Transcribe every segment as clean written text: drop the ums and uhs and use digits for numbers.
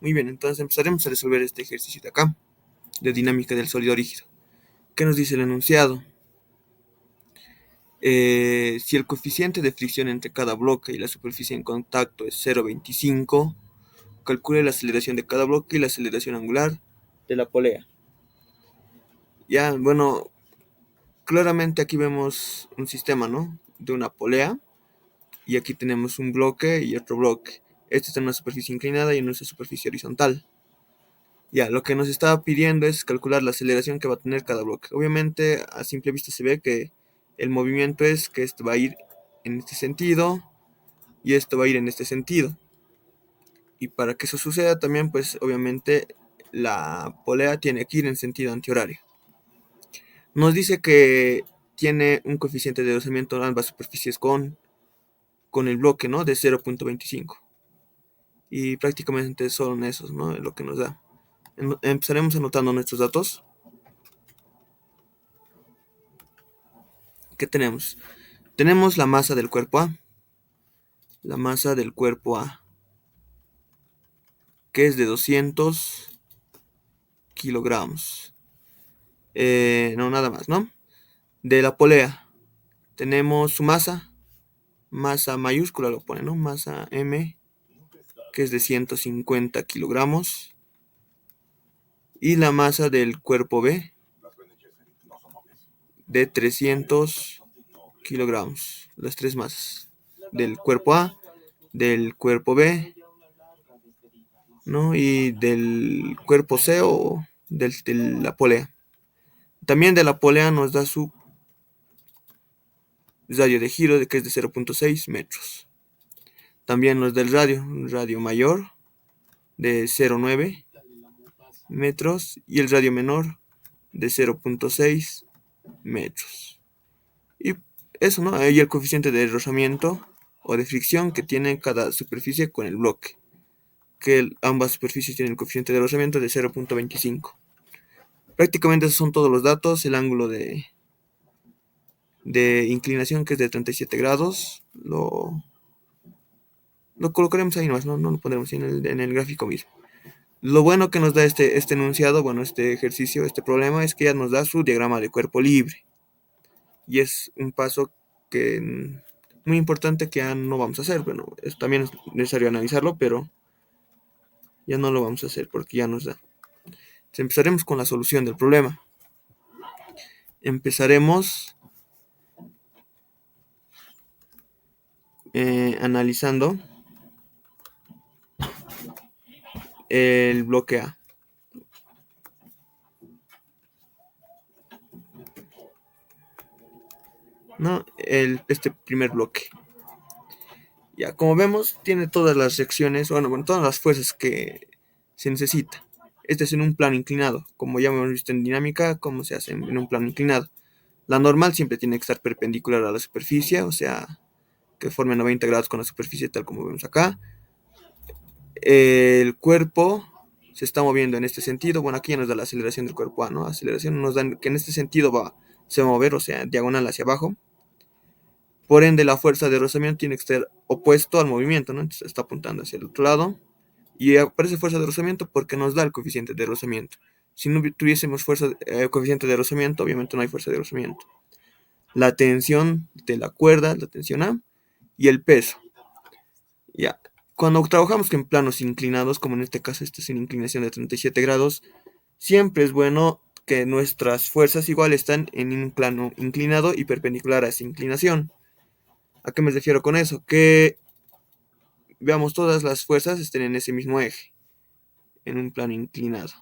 Muy bien, entonces empezaremos a resolver este ejercicio de acá, de dinámica del sólido rígido. ¿Qué nos dice el enunciado? Si el coeficiente de fricción entre cada bloque y la superficie en contacto es 0,25, calcule la aceleración de cada bloque y la aceleración angular de la polea. Ya, bueno, claramente aquí vemos un sistema, ¿no? De una polea, y aquí tenemos un bloque y otro bloque. Este está en una superficie inclinada y en una superficie horizontal. Ya, lo que nos está pidiendo es calcular la aceleración que va a tener cada bloque. Obviamente, a simple vista se ve que el movimiento es que esto va a ir en este sentido y esto va a ir en este sentido. Y para que eso suceda también, pues obviamente la polea tiene que ir en sentido antihorario. Nos dice que tiene un coeficiente de rozamiento en ambas superficies con el bloque, ¿no? De 0,25. Y prácticamente son esos, ¿no? Lo que nos da. Empezaremos anotando nuestros datos. ¿Qué tenemos? Tenemos la masa del cuerpo A. La masa del cuerpo A, que es de 200 kilogramos. No, nada más, ¿no? De la polea, tenemos su masa mayúscula lo pone, ¿no? Masa M, que es de 150 kilogramos. Y la masa del cuerpo B, de 300 kilogramos. Las tres masas. Del cuerpo A, del cuerpo B, ¿no? Y del cuerpo C o de la polea. También de la polea nos da su radio de giro, que es de 0,6 metros. También nos da el radio mayor de 0,9 metros y el radio menor de 0,6 metros. Y eso, ¿no? Y el coeficiente de rozamiento o de fricción que tiene cada superficie con el bloque, que ambas superficies tienen el coeficiente de rozamiento de 0,25. Prácticamente esos son todos los datos. El ángulo de inclinación, que es de 37 grados, lo colocaremos ahí nomás, no lo pondremos en el gráfico mismo. Lo bueno que nos da este enunciado, bueno, este ejercicio, este problema, es que ya nos da su diagrama de cuerpo libre. Y es un paso que muy importante que ya no vamos a hacer. Bueno, también es necesario analizarlo, pero ya no lo vamos a hacer porque ya nos da. Entonces, empezaremos con la solución del problema. Empezaremos analizando el bloque A. ¿No? Este primer bloque. Ya, como vemos, tiene todas las secciones, bueno, todas las fuerzas que se necesita. Este es en un plano inclinado, como ya hemos visto en dinámica, cómo se hace en un plano inclinado. La normal siempre tiene que estar perpendicular a la superficie, o sea, que forme 90 grados con la superficie, tal como vemos acá. El cuerpo se está moviendo en este sentido. Bueno, aquí ya nos da la aceleración del cuerpo A, ¿no? Aceleración nos da que en este sentido se va a mover, o sea, diagonal hacia abajo. Por ende, la fuerza de rozamiento tiene que estar opuesto al movimiento, ¿no? Entonces está apuntando hacia el otro lado. Y aparece fuerza de rozamiento porque nos da el coeficiente de rozamiento. Si no tuviésemos coeficiente de rozamiento, obviamente no hay fuerza de rozamiento. La tensión de la cuerda, la tensión A, y el peso. Ya. Cuando trabajamos en planos inclinados, como en este caso este es en inclinación de 37 grados, siempre es bueno que nuestras fuerzas igual están en un plano inclinado y perpendicular a esa inclinación. ¿A qué me refiero con eso? Que veamos todas las fuerzas estén en ese mismo eje, en un plano inclinado,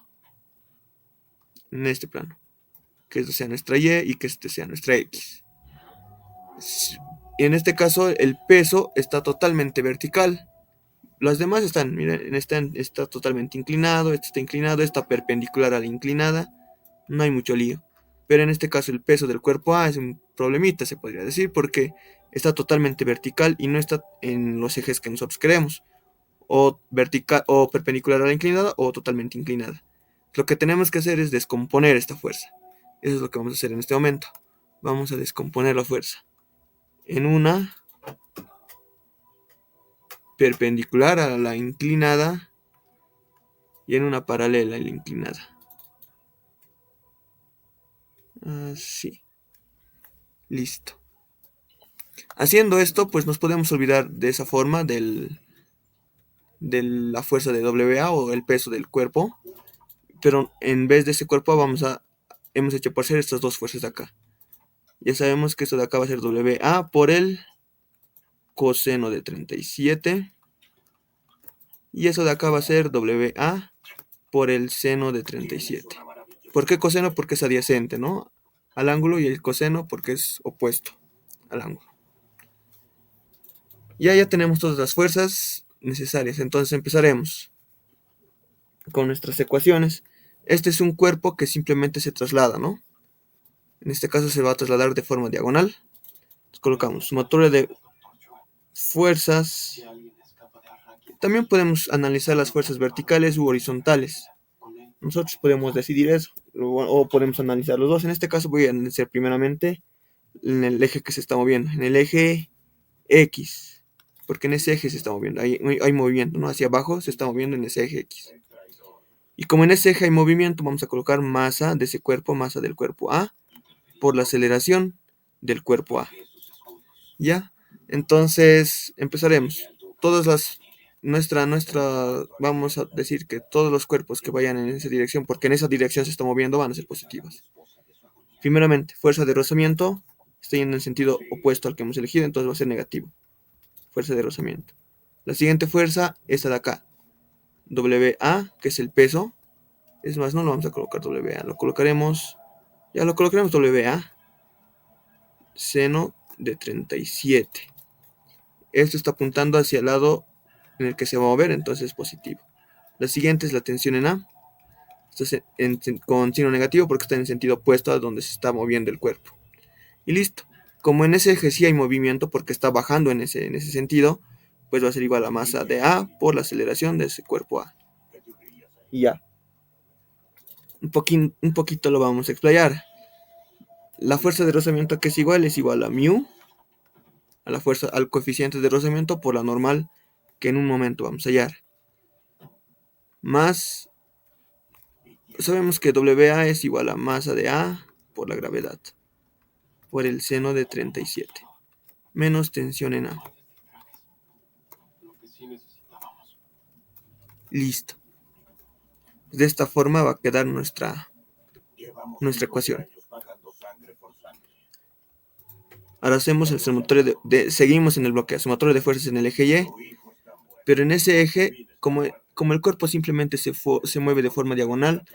en este plano, que esto sea nuestra Y y que este sea nuestra X. Y en este caso el peso está totalmente vertical. Las demás están, miren, está totalmente inclinado, está perpendicular a la inclinada, no hay mucho lío. Pero en este caso el peso del cuerpo A es un problemita, se podría decir, porque está totalmente vertical y no está en los ejes que nosotros queremos, o vertical o perpendicular a la inclinada o totalmente inclinada. Lo que tenemos que hacer es descomponer esta fuerza. Eso es lo que vamos a hacer en este momento. Vamos a descomponer la fuerza en una perpendicular a la inclinada y en una paralela y la inclinada. Así. Listo. Haciendo esto, pues nos podemos olvidar de esa forma de la fuerza de WA o el peso del cuerpo, pero en vez de ese cuerpo hemos hecho por ser estas dos fuerzas de acá. Ya sabemos que esto de acá va a ser WA por el coseno de 37 y eso de acá va a ser WA por el seno de 37. ¿Por qué coseno? Porque es adyacente, ¿no?, al ángulo, y el coseno porque es opuesto al ángulo. Ya tenemos todas las fuerzas necesarias, entonces empezaremos con nuestras ecuaciones. Este es un cuerpo que simplemente se traslada, ¿no? En este caso se va a trasladar de forma diagonal. Entonces colocamos sumatoria de fuerzas. También podemos analizar las fuerzas verticales u horizontales. Nosotros podemos decidir eso, o podemos analizar los dos. En este caso voy a analizar primeramente en el eje que se está moviendo, en el eje X, porque en ese eje se está moviendo, hay movimiento, ¿no? Hacia abajo se está moviendo en ese eje X. Y como en ese eje hay movimiento, vamos a colocar masa de ese cuerpo, masa del cuerpo A, por la aceleración del cuerpo A. ¿Ya? Entonces empezaremos. Vamos a decir que todos los cuerpos que vayan en esa dirección, porque en esa dirección se está moviendo, van a ser positivos. Primeramente, fuerza de rozamiento está yendo en sentido opuesto al que hemos elegido, entonces va a ser negativo. Fuerza de rozamiento. La siguiente fuerza, esta de acá, WA, que es el peso. Es más, no lo vamos a colocar WA, lo colocaremos WA, seno de 37. Esto está apuntando hacia el lado en el que se va a mover, entonces es positivo. La siguiente es la tensión en A. Esto es con signo negativo porque está en sentido opuesto a donde se está moviendo el cuerpo. Y listo. Como en ese eje sí hay movimiento porque está bajando en ese sentido, pues va a ser igual a masa de A por la aceleración de ese cuerpo A. Y ya. Un poquito lo vamos a explayar. La fuerza de rozamiento que es igual a mu, al coeficiente de rozamiento por la normal que en un momento vamos a hallar. Más, sabemos que WA es igual a masa de A por la gravedad, por el seno de 37, menos tensión en A. Listo. De esta forma va a quedar nuestra ecuación. Ahora hacemos el sumatorio seguimos en el bloqueo, sumatorio de fuerzas en el eje Y, pero en ese eje, como el cuerpo simplemente se mueve de forma diagonal,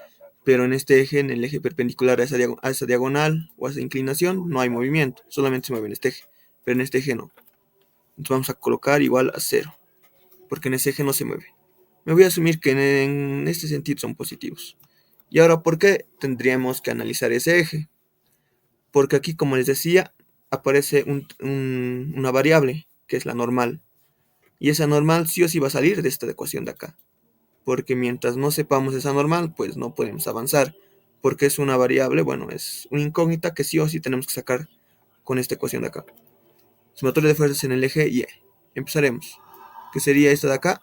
pero en este eje, en el eje perpendicular a esa diagonal o a esa inclinación, no hay movimiento, solamente se mueve en este eje, pero en este eje no. Entonces vamos a colocar igual a 0, porque en ese eje no se mueve. Me voy a asumir que en este sentido son positivos. Y ahora, ¿por qué tendríamos que analizar ese eje? Porque aquí, como les decía, aparece una variable, que es la normal. Y esa normal sí o sí va a salir de esta ecuación de acá. Porque mientras no sepamos esa normal, pues no podemos avanzar. Porque es una variable, bueno, es una incógnita que sí o sí tenemos que sacar con esta ecuación de acá. Sumatoria de fuerzas en el eje Y. Empezaremos. Que sería esta de acá.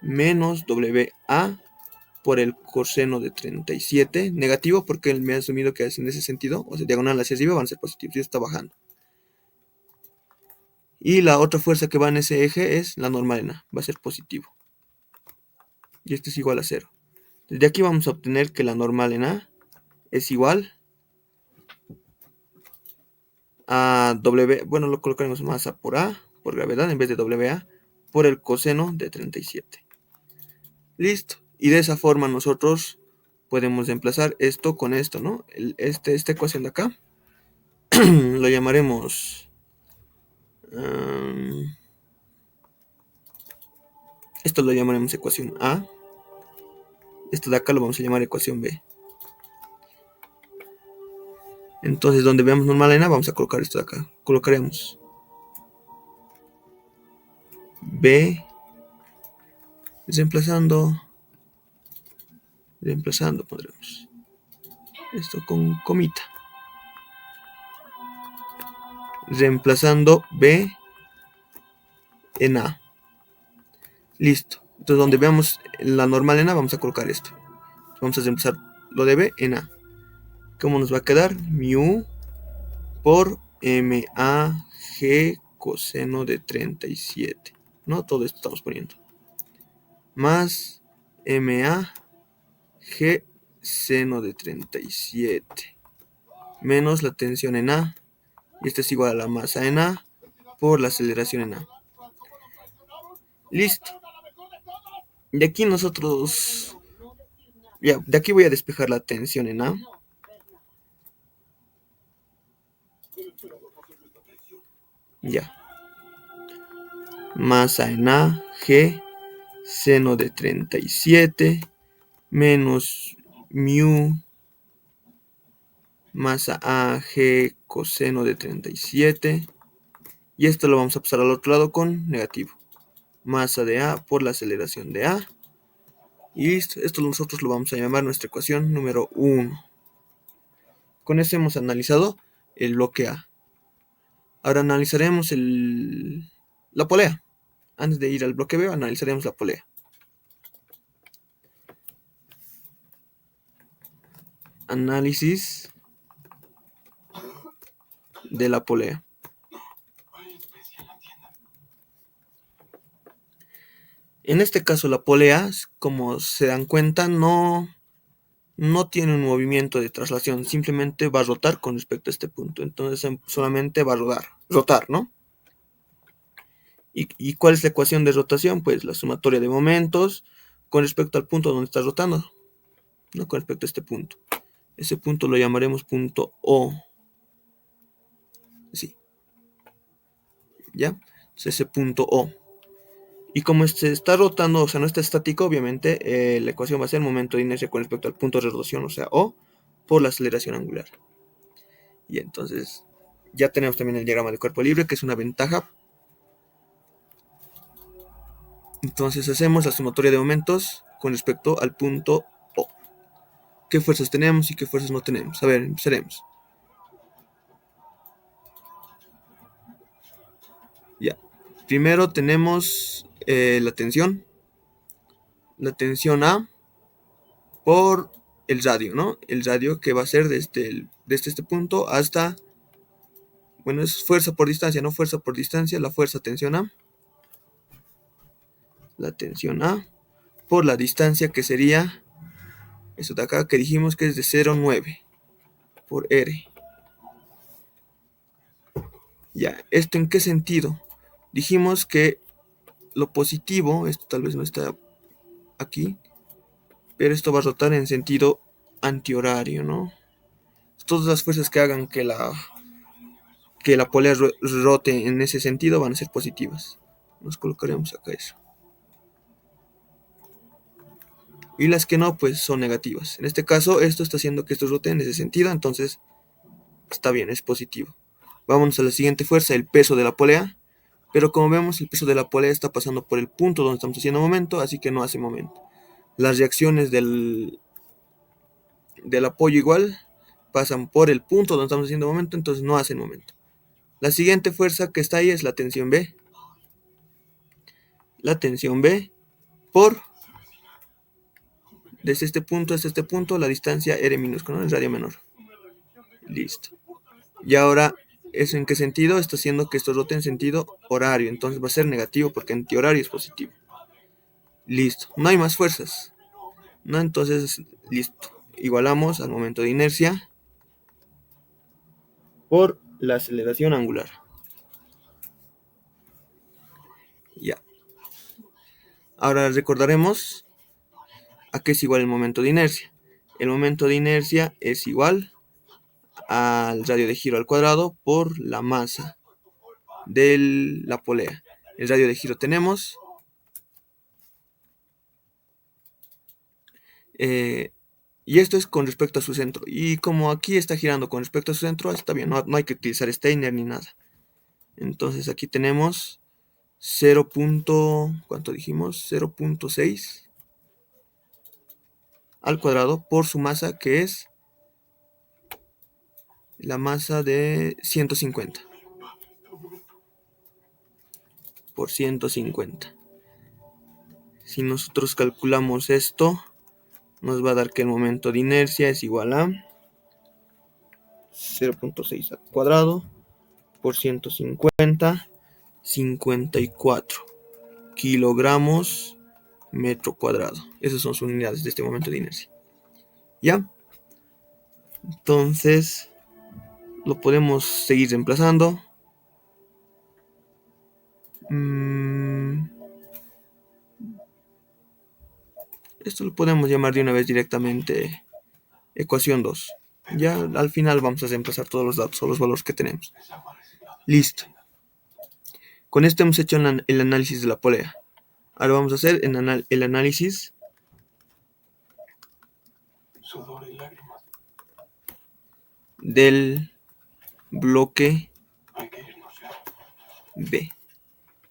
Menos WA por el coseno de 37. Negativo porque él me ha asumido que es en ese sentido. O sea, diagonal hacia arriba van a ser positivos. Y esto está bajando. Y la otra fuerza que va en ese eje es la normal en A. Va a ser positivo. Y esto es igual a 0. Desde aquí vamos a obtener que la normal en A es igual a W, bueno, lo colocaremos masa por A, por gravedad, en vez de WA, por el coseno de 37. Listo. Y de esa forma nosotros podemos reemplazar esto con esto, ¿no? Esta ecuación de acá lo llamaremos... esto lo llamaremos ecuación A. Esto de acá lo vamos a llamar ecuación B. Entonces, donde veamos normal en A, vamos a colocar esto de acá. Colocaremos B, reemplazando pondremos esto con comita. Reemplazando B en A. Listo. Entonces, donde veamos la normal en A, vamos a colocar esto. Vamos a reemplazar lo de B en A. ¿Cómo nos va a quedar? Mu por MAG coseno de 37. ¿No? Todo esto estamos poniendo. Más MAG seno de 37. Menos la tensión en A. Y esto es igual a la masa en A por la aceleración en A. Listo. De aquí nosotros... Ya, de aquí voy a despejar la tensión en A. Ya. Masa en A, G, seno de 37, menos mu, masa A, G, coseno de 37. Y esto lo vamos a pasar al otro lado con negativo. Masa de A por la aceleración de A. Y listo, esto nosotros lo vamos a llamar nuestra ecuación número 1. Con esto hemos analizado el bloque A. Ahora analizaremos la polea. Antes de ir al bloque B, analizaremos la polea. Análisis de la polea. En este caso la polea, como se dan cuenta, no tiene un movimiento de traslación, simplemente va a rotar con respecto a este punto. Entonces solamente va a rotar, ¿no? ¿Y cuál es la ecuación de rotación? Pues la sumatoria de momentos con respecto al punto donde está rotando, ¿no? Con respecto a este punto. Ese punto lo llamaremos punto O. Sí. ¿Ya? Entonces ese punto O. Y como se está rotando, o sea, no está estático, obviamente la ecuación va a ser momento de inercia con respecto al punto de rotación, o sea, O, por la aceleración angular. Y entonces ya tenemos también el diagrama de cuerpo libre, que es una ventaja. Entonces hacemos la sumatoria de momentos con respecto al punto O. ¿Qué fuerzas tenemos y qué fuerzas no tenemos? A ver, empezaremos. Ya. Primero tenemos la tensión. La tensión A por el radio, ¿no? El radio que va a ser desde este punto hasta... Bueno, es fuerza por distancia, no fuerza por distancia. La fuerza tensión A. La tensión A por la distancia que sería... Eso de acá que dijimos que es de 0,9 por R. Ya, ¿esto en qué sentido? Dijimos que lo positivo, esto tal vez no está aquí, pero esto va a rotar en sentido antihorario, ¿no? Todas las fuerzas que hagan que la polea rote en ese sentido van a ser positivas. Nos colocaremos acá eso. Y las que no, pues son negativas. En este caso, esto está haciendo que esto rote en ese sentido, entonces está bien, es positivo. Vámonos a la siguiente fuerza, el peso de la polea. Pero como vemos, el peso de la polea está pasando por el punto donde estamos haciendo momento, así que no hace momento. Las reacciones del apoyo igual pasan por el punto donde estamos haciendo momento, entonces no hacen momento. La siguiente fuerza que está ahí es la tensión B. La tensión B por, desde este punto hasta este punto, la distancia R minúscula, ¿no? El radio menor. Listo. Y ahora, ¿eso en qué sentido? Está haciendo que esto rote en sentido horario, entonces va a ser negativo porque antihorario es positivo. Listo. No hay más fuerzas. ¿No? Entonces, listo. Igualamos al momento de inercia por la aceleración angular. Ya. Ahora recordaremos a qué es igual el momento de inercia. El momento de inercia es igual al radio de giro al cuadrado por la masa de la polea. El radio de giro tenemos y esto es con respecto a su centro. Y como aquí está girando con respecto a su centro, está bien, no hay que utilizar Steiner ni nada. Entonces aquí tenemos 0. ¿Cuánto dijimos? 0.6 al cuadrado por su masa, que es la masa de 150 por 150. Si nosotros calculamos esto, nos va a dar que el momento de inercia es igual a 0.6 al cuadrado por 150, 54 kilogramos metro cuadrado. Esas son sus unidades de este momento de inercia. ¿Ya? Entonces, lo podemos seguir reemplazando. Esto lo podemos llamar de una vez directamente ecuación 2. Ya al final vamos a reemplazar todos los datos o los valores que tenemos. Listo. Con esto hemos hecho el análisis de la polea. Ahora vamos a hacer el análisis del bloque B.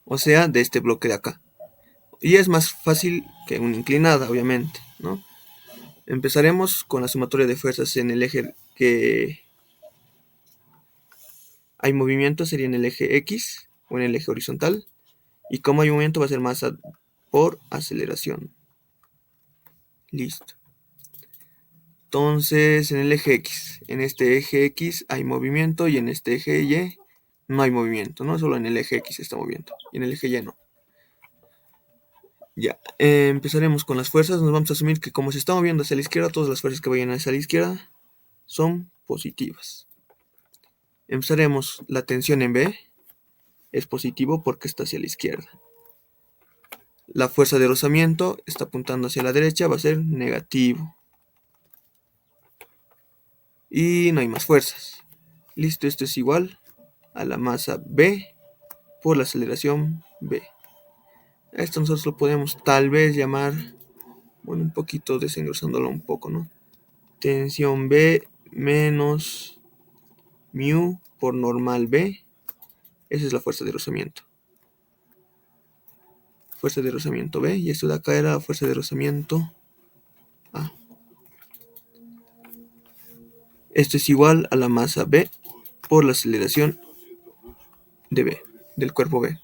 O sea, de este bloque de acá. Y es más fácil que una inclinada, obviamente, ¿no? Empezaremos con la sumatoria de fuerzas en el eje que hay movimiento, sería en el eje X o en el eje horizontal. Y como hay movimiento va a ser masa por aceleración. Listo. Entonces, en el eje X, en este eje X hay movimiento y en este eje Y no hay movimiento, ¿no? Solo en el eje X está moviendo y en el eje Y no. Ya, empezaremos con las fuerzas. Nos vamos a asumir que como se está moviendo hacia la izquierda, todas las fuerzas que vayan hacia la izquierda son positivas. Empezaremos, la tensión en B es positivo porque está hacia la izquierda. La fuerza de rozamiento está apuntando hacia la derecha, va a ser negativo. Y no hay más fuerzas. Listo, esto es igual a la masa B por la aceleración B. Esto nosotros lo podemos tal vez llamar, bueno, un poquito desengrosándolo un poco, ¿no? Tensión B menos mu por normal B. Esa es la fuerza de rozamiento. Fuerza de rozamiento B. Y esto de acá era la fuerza de rozamiento A. Esto es igual a la masa B por la aceleración de B, del cuerpo B.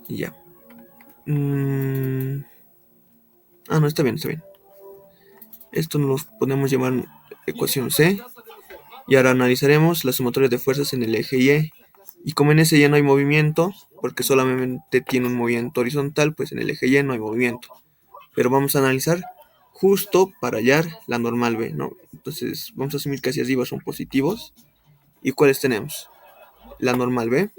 Y ya. No, está bien, está bien. Esto nos podemos llamar ecuación C. Y ahora analizaremos las sumatorias de fuerzas en el eje Y. Y como en ese Y no hay movimiento, porque solamente tiene un movimiento horizontal, pues en el eje Y no hay movimiento. Pero vamos a analizar justo para hallar la normal B, ¿no? Entonces vamos a asumir que hacia arriba son positivos. ¿Y cuáles tenemos? La normal B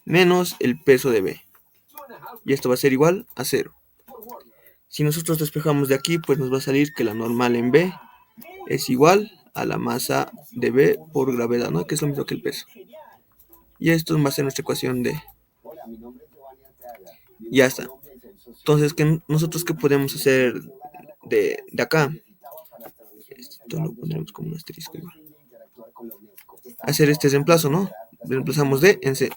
menos el peso de B. Y esto va a ser igual a 0. Si nosotros despejamos de aquí, pues nos va a salir que la normal en B es igual a la masa de B por gravedad, ¿no? Que es lo mismo que el peso. Y esto va a ser nuestra ecuación D. Ya está. Entonces, ¿nosotros qué podemos hacer de acá? Esto lo pondremos como un asterisco igual. Hacer este reemplazo, ¿no? Reemplazamos D en C.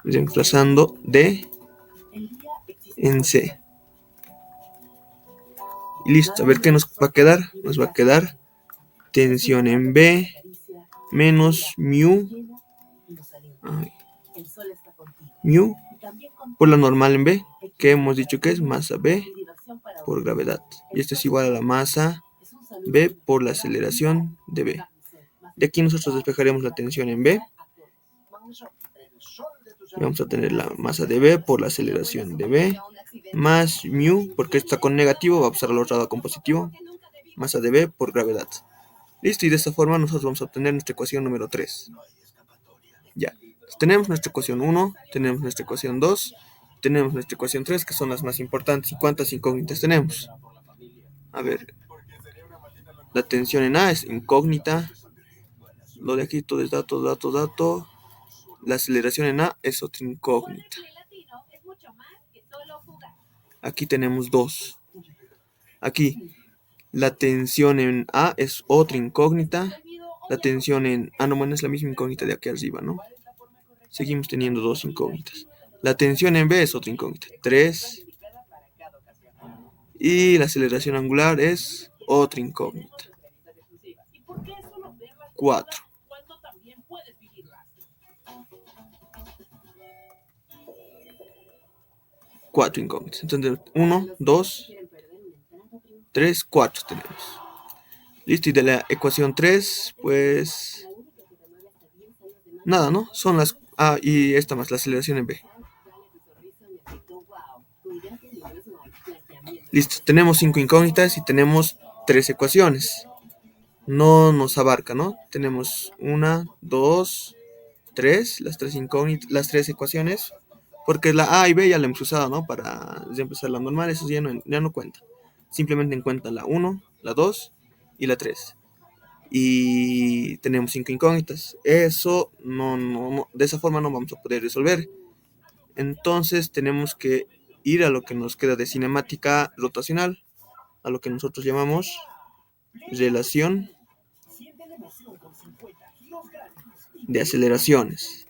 Reemplazando D en C. Y listo, a ver qué nos va a quedar. Nos va a quedar tensión en B menos mu por la normal en B, que hemos dicho que es masa B por gravedad. Y esto es igual a la masa B por la aceleración de B. De aquí nosotros despejaremos la tensión en B. Y vamos a tener la masa de B por la aceleración de B más mu, porque está con negativo, va a pasar al otro lado con positivo, masa de B por gravedad. Listo, y de esta forma nosotros vamos a obtener nuestra ecuación número 3. Ya, tenemos nuestra ecuación 1, tenemos nuestra ecuación 2, tenemos nuestra ecuación 3, que son las más importantes. ¿Y cuántas incógnitas tenemos? A ver, la tensión en A es incógnita, lo de aquí todo es dato. La aceleración en A es otra incógnita. Aquí tenemos 2. Aquí, la tensión en A es otra incógnita. La tensión en... no, bueno, es la misma incógnita de aquí arriba, ¿no? Seguimos teniendo 2 incógnitas. La tensión en B es otra incógnita. 3. Y la aceleración angular es otra incógnita. 4. 4 incógnitas. Entonces, 1, 2, 3, 4 tenemos. Listo, y de la ecuación 3, pues nada, ¿no? Son las A y esta más la aceleración en B. Listo, tenemos 5 incógnitas y tenemos 3 ecuaciones. No nos abarca, ¿no? Tenemos 1, 2, 3, las 3 incógnitas, las 3 ecuaciones, porque la A y B ya la hemos usado, ¿no? Para reemplazar la normal, eso ya no cuenta. Simplemente en cuenta la 1, la 2 y la 3. Y tenemos 5 incógnitas. Eso no, de esa forma no vamos a poder resolver. Entonces tenemos que ir a lo que nos queda de cinemática rotacional, a lo que nosotros llamamos relación de aceleraciones.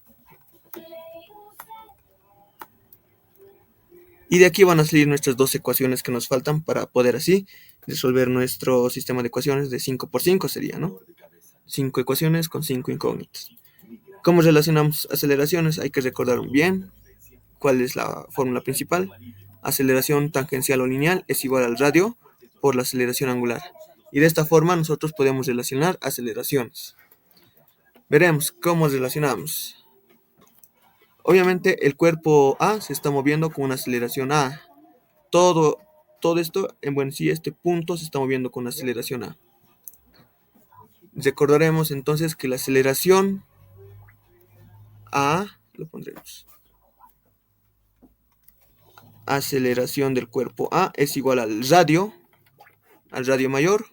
Y de aquí van a salir nuestras dos ecuaciones que nos faltan para poder así resolver nuestro sistema de ecuaciones de 5 por 5 sería, ¿no? 5 ecuaciones con 5 incógnitas. ¿Cómo relacionamos aceleraciones? Hay que recordar bien cuál es la fórmula principal. Aceleración tangencial o lineal es igual al radio por la aceleración angular. Y de esta forma nosotros podemos relacionar aceleraciones. Veremos cómo relacionamos. Obviamente el cuerpo A se está moviendo con una aceleración A. Todo esto, bueno, sí, este punto se está moviendo con una aceleración A. Recordaremos entonces que la aceleración A, lo pondremos, aceleración del cuerpo A es igual al radio mayor,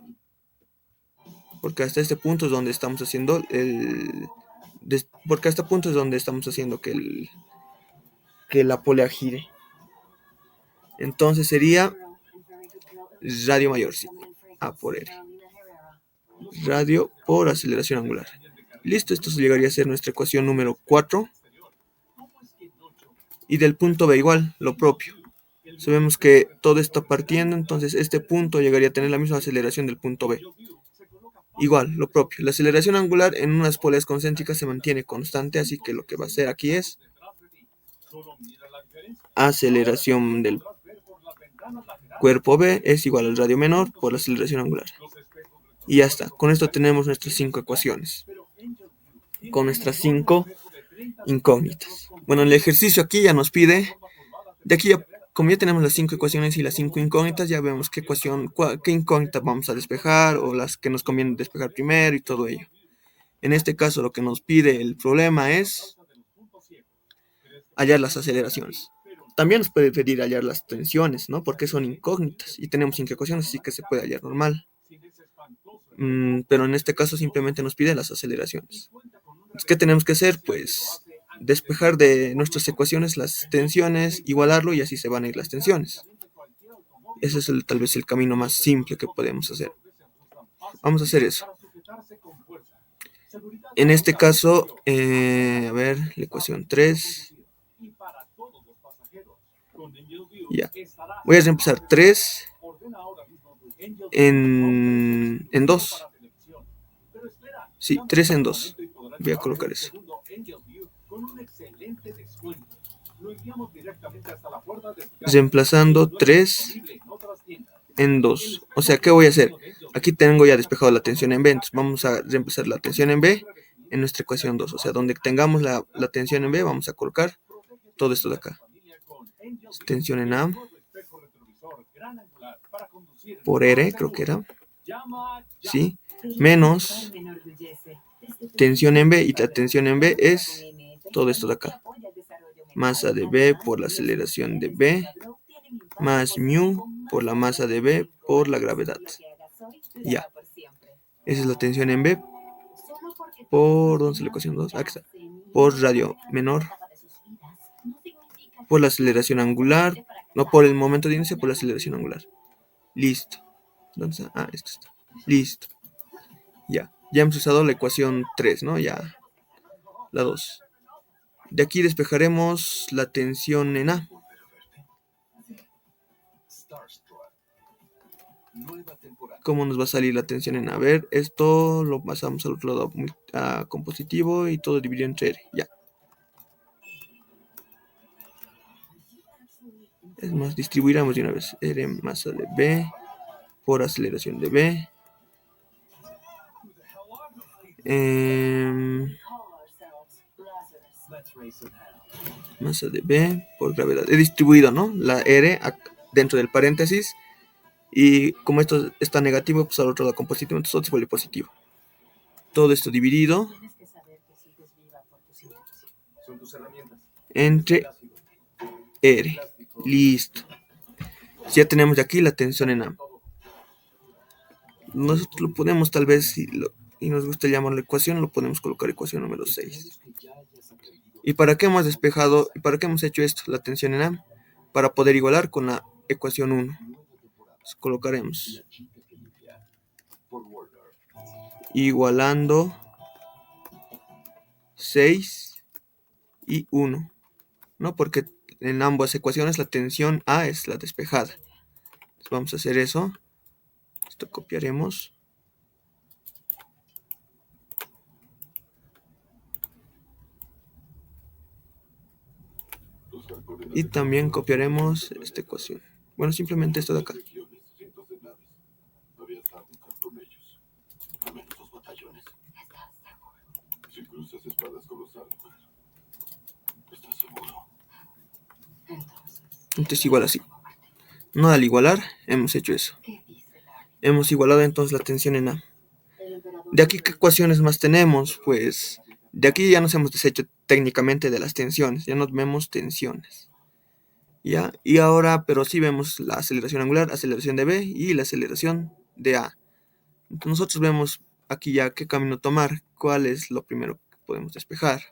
porque hasta este punto es donde estamos haciendo porque hasta este punto es donde estamos haciendo que la polea gire. Entonces sería radio mayor, sí, A por R. Radio por aceleración angular. Listo, esto llegaría a ser nuestra ecuación número 4. Y del punto B igual, lo propio. Sabemos que todo está partiendo, entonces este punto llegaría a tener la misma aceleración del punto B. Igual, lo propio. La aceleración angular en unas poleas concéntricas se mantiene constante, así que lo que va a hacer aquí es aceleración del cuerpo B es igual al radio menor por la aceleración angular. Y ya está. Con esto tenemos nuestras 5 ecuaciones. Con nuestras 5 incógnitas. Bueno, el ejercicio aquí ya nos pide, de aquí ya, como ya tenemos las 5 ecuaciones y las 5 incógnitas, ya vemos qué incógnita vamos a despejar o las que nos conviene despejar primero y todo ello. En este caso lo que nos pide el problema es hallar las aceleraciones. También nos puede pedir hallar las tensiones, ¿no? Porque son incógnitas y tenemos 5 ecuaciones, así que se puede hallar normal. Pero en este caso simplemente nos pide las aceleraciones. ¿Qué tenemos que hacer? Pues despejar de nuestras ecuaciones las tensiones, igualarlo y así se van a ir las tensiones. Ese es tal vez el camino más simple que podemos hacer. Vamos a hacer eso. En este caso, a ver, la ecuación 3. Ya. Voy a reemplazar 3 en 2. Sí, 3 en 2. Voy a colocar eso. Reemplazando 3 en 2. O sea, ¿qué voy a hacer? Aquí tengo ya despejado la tensión en B. Entonces vamos a reemplazar la tensión en B en nuestra ecuación 2. O sea, donde tengamos la tensión en B, vamos a colocar todo esto de acá. Tensión en A por R, creo que era. ¿Sí? Menos tensión en B. Y la tensión en B es todo esto de acá. Masa de B por la aceleración de B más mu por la masa de B por la gravedad. Ya. Esa es la tensión en B por, ¿dónde está la ecuación 2? Aquí está. Por radio menor por la aceleración angular, no por el momento de inicio, por la aceleración angular. Listo. ¿Dónde está? Ah, esto está. Listo. Ya. Ya hemos usado la ecuación 3, ¿no? Ya. La 2. De aquí despejaremos la tensión en A. ¿Cómo nos va a salir la tensión en A? A ver, esto lo pasamos al otro lado con positivo y todo dividido entre R. Ya. Es más, distribuiremos de una vez. R masa de B por aceleración de B. Masa de B por gravedad. He distribuido, ¿no? La R dentro del paréntesis. Y como esto está negativo, pues al otro lado con positivo, entonces todo se vuelve positivo. Todo esto dividido entre R. Listo. Ya tenemos de aquí la tensión en A. Nosotros lo podemos tal vez, y nos gusta llamarlo ecuación, lo podemos colocar ecuación número 6. ¿Y para qué hemos despejado, y para qué hemos hecho esto, la tensión en A? Para poder igualar con la ecuación 1. Entonces, colocaremos igualando 6 y 1, ¿no? Porque en ambas ecuaciones la tensión A es la despejada. Entonces vamos a hacer eso. Esto copiaremos. Y también copiaremos esta ecuación. Bueno, simplemente esto de acá. Entonces igual así. No, al igualar hemos hecho eso. Hemos igualado entonces la tensión en A. De aquí, ¿qué ecuaciones más tenemos? Pues de aquí ya nos hemos deshecho técnicamente de las tensiones. Ya no vemos tensiones. ¿Ya? Y ahora, pero sí vemos la aceleración angular, aceleración de B y la aceleración de A. Entonces nosotros vemos aquí ya qué camino tomar, cuál es lo primero que podemos despejar.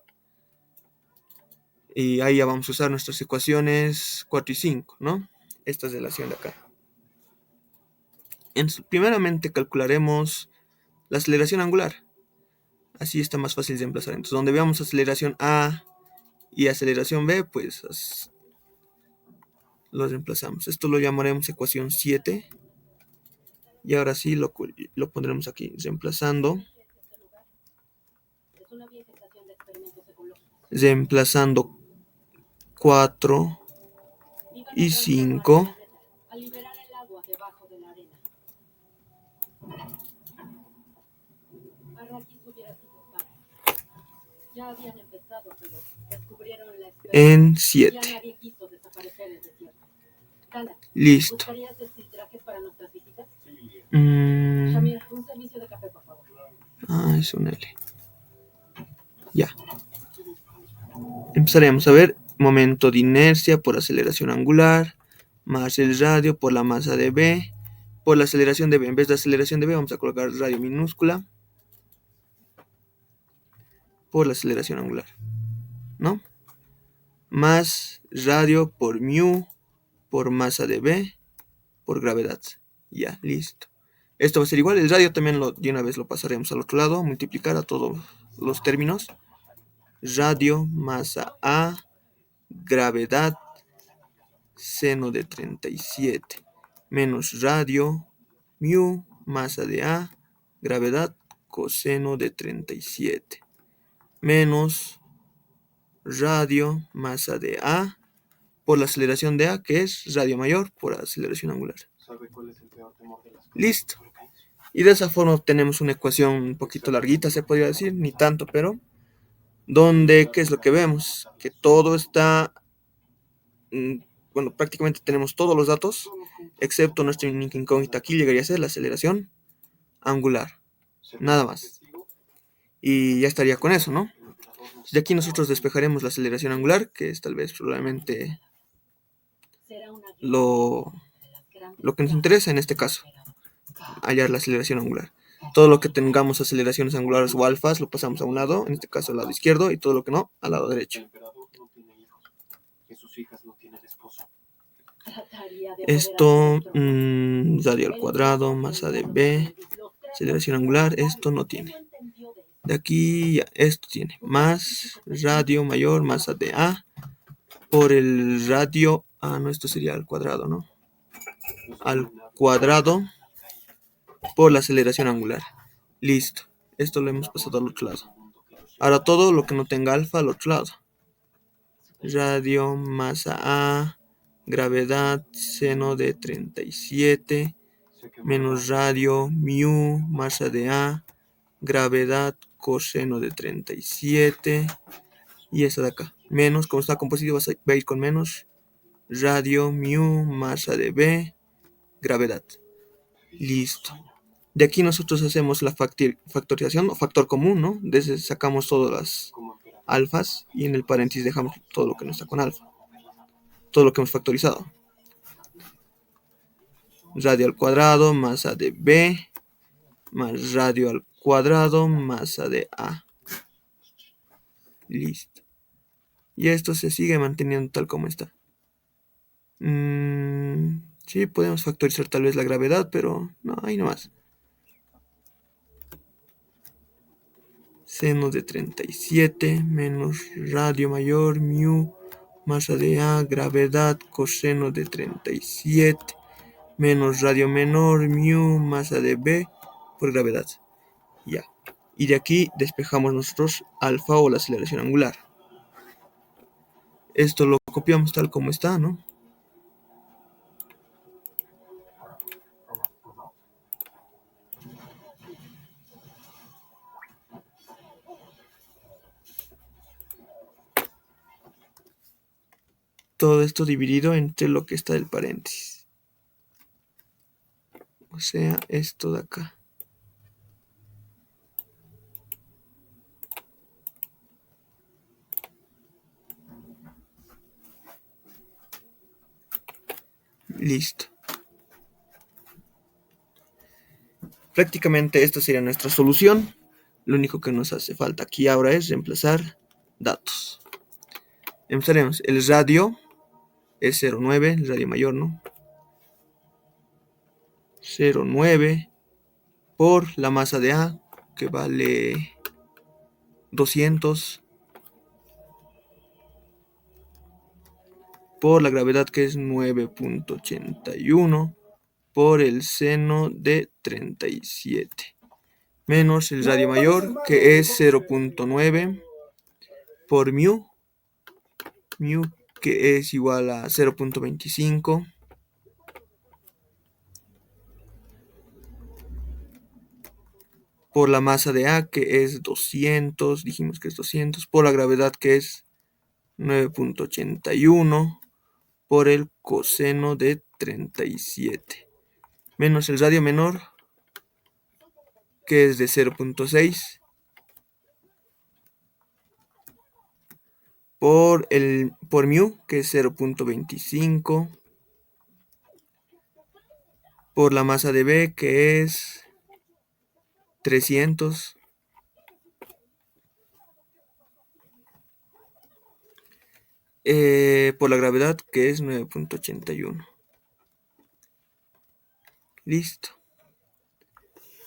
Y ahí ya vamos a usar nuestras ecuaciones 4 y 5, ¿no? Esta es de la relación de acá. Primeramente calcularemos la aceleración angular. Así está más fácil de emplazar. Entonces, donde veamos aceleración A y aceleración B, pues lo reemplazamos. Esto lo llamaremos ecuación 7. Y ahora sí lo pondremos aquí, reemplazando 4 y 5. En 7. Listo. Es un L. Ya. Empezaremos a ver momento de inercia por aceleración angular, más el radio por la masa de B, por la aceleración de B. En vez de aceleración de B vamos a colocar radio minúscula por la aceleración angular, ¿no? Más radio por mu por masa de B por gravedad. Ya, listo. Esto va a ser igual. El radio también de una vez lo pasaremos al otro lado, multiplicar a todos los términos. Radio, masa A, gravedad, seno de 37, menos radio, mu, masa de A, gravedad, coseno de 37, menos radio, masa de A, por la aceleración de A, que es radio mayor por aceleración angular. Listo. Y de esa forma obtenemos una ecuación un poquito larguita, se podría decir, ni tanto, pero donde, ¿qué es lo que vemos? Que todo está, bueno, prácticamente tenemos todos los datos, excepto nuestra única incógnita aquí llegaría a ser la aceleración angular, nada más. Y ya estaría con eso, ¿no? De aquí nosotros despejaremos la aceleración angular, que es tal vez probablemente lo que nos interesa en este caso, hallar la aceleración angular. Todo lo que tengamos aceleraciones angulares o alfas lo pasamos a un lado, en este caso al lado izquierdo, y todo lo que no, al lado derecho. Esto, radio al cuadrado, masa de B, aceleración angular, esto no tiene. De aquí, ya, esto tiene más radio mayor, masa de A, por el radio, no, esto sería al cuadrado, ¿no? Al cuadrado por la aceleración angular. Listo. Esto lo hemos pasado al otro lado. Ahora todo lo que no tenga alfa al otro lado. Radio, masa A, gravedad, seno de 37, menos radio, mu, masa de A, gravedad, coseno de 37, y esta de acá. Menos, como está compositivo, va a ir con menos, radio, mu, masa de B, gravedad. Listo. De aquí nosotros hacemos la factorización o factor común, ¿no? Desde sacamos todas las alfas y en el paréntesis dejamos todo lo que no está con alfa. Todo lo que hemos factorizado. Radio al cuadrado, masa de B, más radio al cuadrado, masa de A. Listo. Y esto se sigue manteniendo tal como está. Sí, podemos factorizar tal vez la gravedad, pero no, ahí nomás. Seno de 37 menos radio mayor, mu, masa de A, gravedad, coseno de 37, menos radio menor, mu, masa de B, por gravedad. Ya. Y de aquí despejamos nosotros alfa o la aceleración angular. Esto lo copiamos tal como está, ¿no? Todo esto dividido entre lo que está del paréntesis. O sea, esto de acá. Listo. Prácticamente esta sería nuestra solución. Lo único que nos hace falta aquí ahora es reemplazar datos. Empezaremos. El radio es 0,9, el radio mayor, ¿no? 0,9 por la masa de A, que vale 200, por la gravedad, que es 9.81, por el seno de 37, menos el radio mayor, que es 0.9, por mu, que es igual a 0.25, por la masa de A, que es 200, dijimos que es 200, por la gravedad, que es 9.81, por el coseno de 37, menos el radio menor, que es de 0.6, por mu, que es 0.25, por la masa de B, que es 300, por la gravedad, que es 9.81. Listo.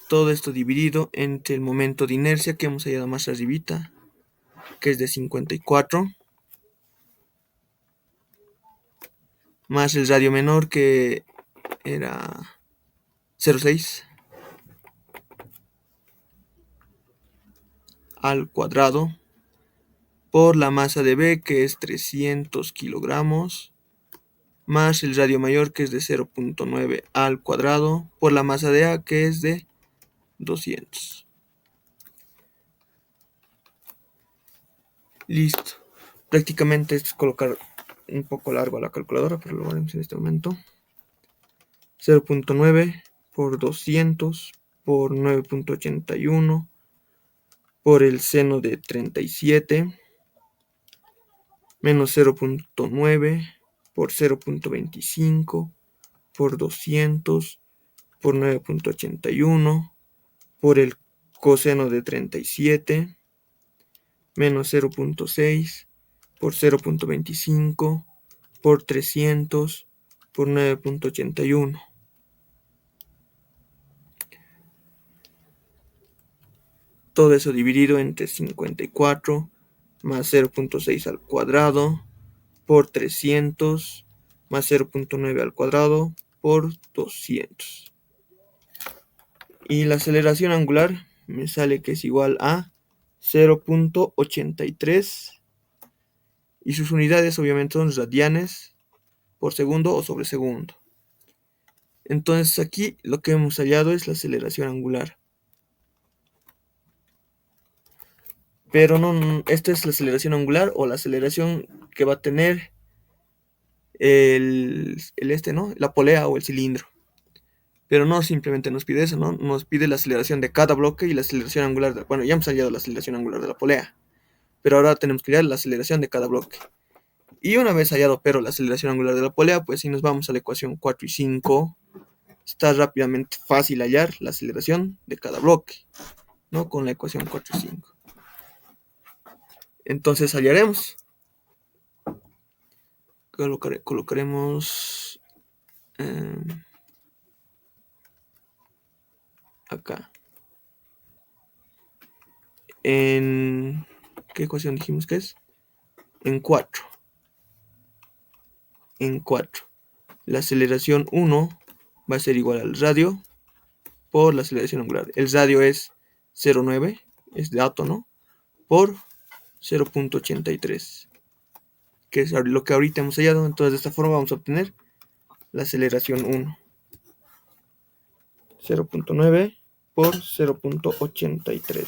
Todo esto dividido entre el momento de inercia que hemos hallado más arribita, que es de 54, más el radio menor, que era 0,6 al cuadrado, por la masa de B, que es 300 kilogramos, más el radio mayor, que es de 0.9 al cuadrado, por la masa de A, que es de 200. Listo. Prácticamente esto es colocar un poco largo a la calculadora, pero lo haremos en este momento. 0.9 por 200 por 9.81 por el seno de 37 menos 0.9 por 0.25 por 200 por 9.81 por el coseno de 37 menos 0.6 por 0.25 por 300 por 9.81. Todo eso dividido entre 54 más 0.6 al cuadrado por 300 más 0.9 al cuadrado por 200. Y la aceleración angular me sale que es igual a 0.83 y sus unidades obviamente son radianes por segundo o sobre segundo. Entonces aquí lo que hemos hallado es la aceleración angular. Pero no, esta es la aceleración angular o la aceleración que va a tener la polea o el cilindro. Pero no simplemente nos pide eso, ¿no? Nos pide la aceleración de cada bloque y la aceleración angular. Bueno, ya hemos hallado la aceleración angular de la polea, pero ahora tenemos que hallar la aceleración de cada bloque. Y una vez hallado, pero la aceleración angular de la polea, pues si nos vamos a la ecuación 4 y 5, está rápidamente fácil hallar la aceleración de cada bloque, ¿no? Con la ecuación 4 y 5. Entonces hallaremos. Colocaremos acá. ¿Qué ecuación dijimos que es? En 4. En 4. La aceleración 1 va a ser igual al radio por la aceleración angular. El radio es 0,9, es de átomo, por 0.83, que es lo que ahorita hemos hallado. Entonces de esta forma vamos a obtener la aceleración 1. 0.9 por 0.83.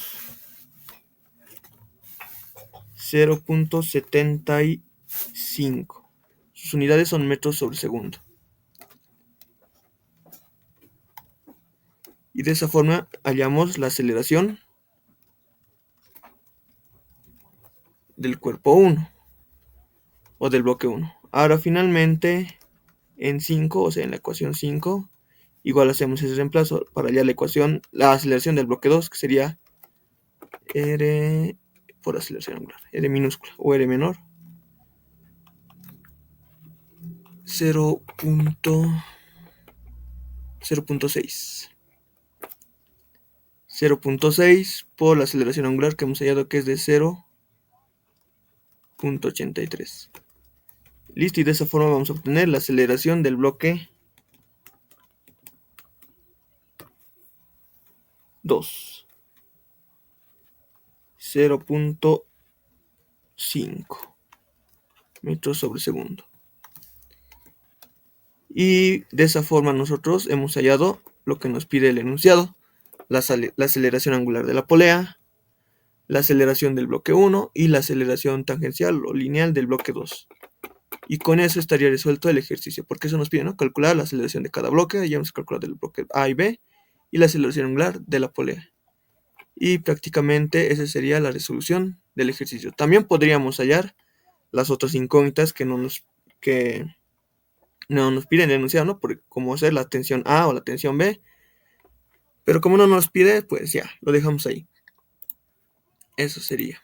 0.75. Sus unidades son metros sobre segundo. Y de esa forma hallamos la aceleración del cuerpo 1 o del bloque 1. Ahora finalmente en 5, o sea en la ecuación 5, igual hacemos ese reemplazo para hallar la aceleración del bloque 2, que sería R por aceleración angular, R minúscula o R menor, 0.6. 0.6 por la aceleración angular que hemos hallado que es de 0.83. Listo, y de esa forma vamos a obtener la aceleración del bloque 2. 0.5 metros sobre segundo. Y de esa forma nosotros hemos hallado lo que nos pide el enunciado: la aceleración angular de la polea, la aceleración del bloque 1 y la aceleración tangencial o lineal del bloque 2. Y con eso estaría resuelto el ejercicio, porque eso nos pide, ¿no?, calcular la aceleración de cada bloque. Ya hemos calculado el bloque A y B y la aceleración angular de la polea. Y prácticamente esa sería la resolución del ejercicio. También podríamos hallar las otras incógnitas que no nos piden el enunciado, ¿no? Como hacer la tensión A o la tensión B. Pero como no nos pide, pues ya, lo dejamos ahí. Eso sería.